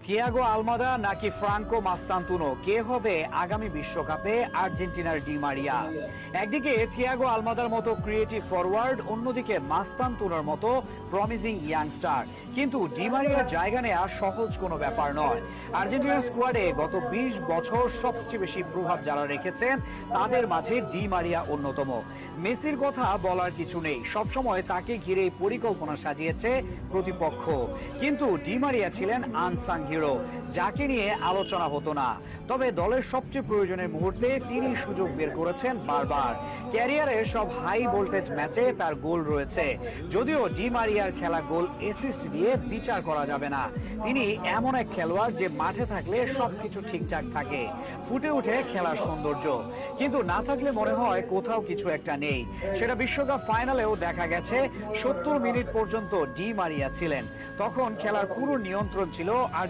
Thiago Almada নাকি Franco Mastantuono, কে হবে আগামী বিশ্বকাপে আর্জেন্টিনার ডি মারিয়া? একদিকে থিয়াগো আলমাদার মতো ক্রিয়েটিভ ফরওয়ার্ড, অন্যদিকে মাস্তান্তুনোর মতো প্রমিজিং ইয়াংস্টার। কিন্তু ডি মারিয়ার জায়গা নেওয়া সহজ কোনো ব্যাপার নয়। আর্জেন্টিনার স্কোয়াডে গত 20 বছর সবচেয়ে বেশি প্রভাব যারা রেখেছেন তাদের মাঝে ডি মারিয়া অন্যতম। মেসির কথা বলার কিছু নেই, সবসময় তাকে ঘিরেই পরিকল্পনা সাজিয়েছে প্রতিপক্ষ। কিন্তু ডি মারিয়া ছিলেন আনসাং হিরো, যাকে নিয়ে আলোচনা হতো না। তবে দলের সবচেয়ে প্রয়োজনের মুহূর্তে তিনি সুযোগ বের করেছেন বারবার। ক্যারিয়ারের সব হাই ভোল্টেজ ম্যাচে তার গোল রয়েছে, যদিও ডি মারিয়ার খেলা গোল অ্যাসিস্ট দিয়ে বিচার করা যাবে না। তিনি এমন এক খেলোয়াড় যে মাঠে থাকলে সবকিছু ঠিকঠাক থাকে, ফুটে ওঠে খেলার সৌন্দর্য। কিন্তু না থাকলে মনে হয় কোথাও কিছু একটা নেই। সেটা বিশ্বকাপ ফাইনালেও দেখা গেছে। 70 মিনিট পর্যন্ত ডি মারিয়া ছিলেন, তখন খেলার পুরো নিয়ন্ত্রণ ছিল আর